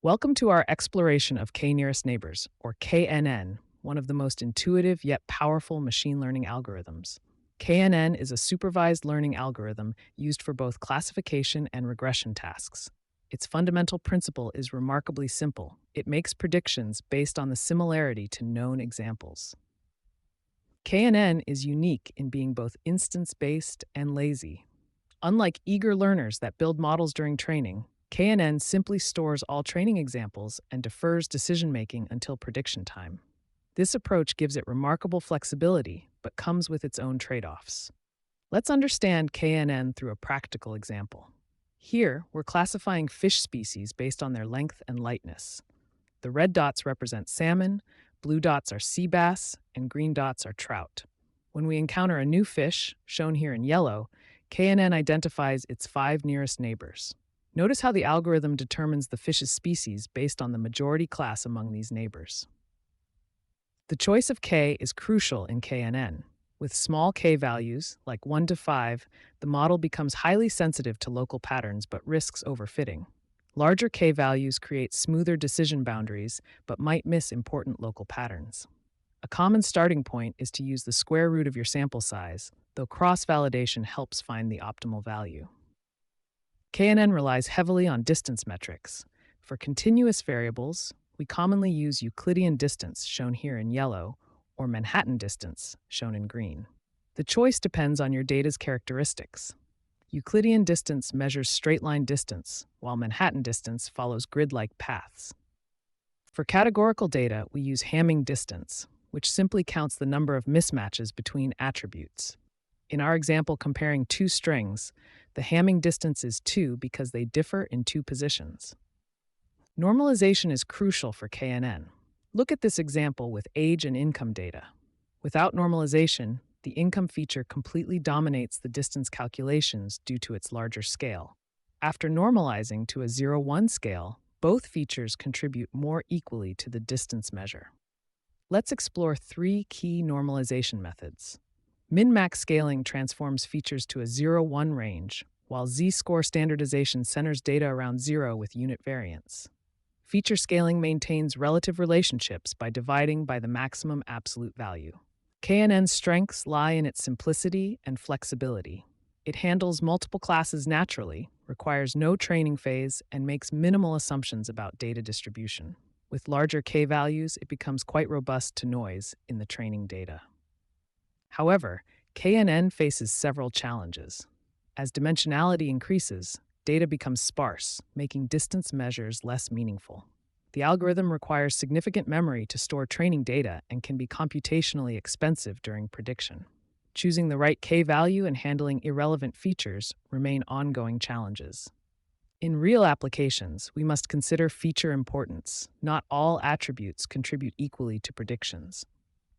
Welcome to our exploration of K-nearest neighbors, or KNN, one of the most intuitive yet powerful machine learning algorithms. KNN is a supervised learning algorithm used for both classification and regression tasks. Its fundamental principle is remarkably simple. It makes predictions based on the similarity to known examples. KNN is unique in being both instance-based and lazy. Unlike eager learners that build models during training, KNN simply stores all training examples and defers decision making until prediction time. This approach gives it remarkable flexibility, but comes with its own trade offs. Let's understand KNN through a practical example. Here, we're classifying fish species based on their length and lightness. The red dots represent salmon, blue dots are sea bass, and green dots are trout. When we encounter a new fish, shown here in yellow, KNN identifies its 5 nearest neighbors. Notice how the algorithm determines the fish's species based on the majority class among these neighbors. The choice of K is crucial in KNN. With small k values, like 1 to 5, the model becomes highly sensitive to local patterns but risks overfitting. Larger k values create smoother decision boundaries but might miss important local patterns. A common starting point is to use the square root of your sample size, though cross-validation helps find the optimal value. KNN relies heavily on distance metrics. For continuous variables, we commonly use Euclidean distance, shown here in yellow, or Manhattan distance, shown in green. The choice depends on your data's characteristics. Euclidean distance measures straight-line distance, while Manhattan distance follows grid-like paths. For categorical data, we use Hamming distance, which simply counts the number of mismatches between attributes. In our example comparing two strings, the Hamming distance is 2 because they differ in 2 positions. Normalization is crucial for KNN. Look at this example with age and income data. Without normalization, the income feature completely dominates the distance calculations due to its larger scale. After normalizing to a 0-1 scale, both features contribute more equally to the distance measure. Let's explore 3 key normalization methods. Min-max scaling transforms features to a 0-1 range, while z-score standardization centers data around 0 with unit variance. Feature scaling maintains relative relationships by dividing by the maximum absolute value. KNN's strengths lie in its simplicity and flexibility. It handles multiple classes naturally, requires no training phase, and makes minimal assumptions about data distribution. With larger k values, it becomes quite robust to noise in the training data. However, KNN faces several challenges. As dimensionality increases, data becomes sparse, making distance measures less meaningful. The algorithm requires significant memory to store training data and can be computationally expensive during prediction. Choosing the right k value and handling irrelevant features remain ongoing challenges. In real applications, we must consider feature importance. Not all attributes contribute equally to predictions.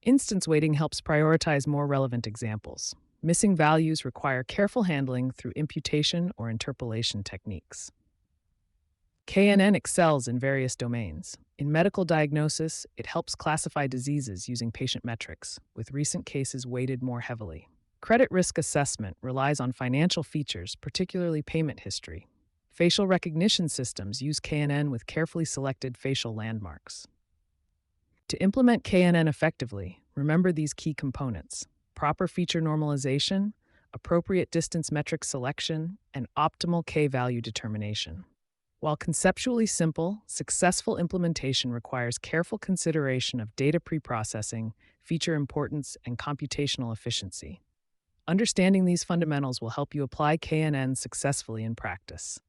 Instance weighting helps prioritize more relevant examples. Missing values require careful handling through imputation or interpolation techniques. KNN excels in various domains. In medical diagnosis, it helps classify diseases using patient metrics, with recent cases weighted more heavily. Credit risk assessment relies on financial features, particularly payment history. Facial recognition systems use KNN with carefully selected facial landmarks. To implement KNN effectively, remember these key components: proper feature normalization, appropriate distance metric selection, and optimal k-value determination. While conceptually simple, successful implementation requires careful consideration of data preprocessing, feature importance, and computational efficiency. Understanding these fundamentals will help you apply KNN successfully in practice.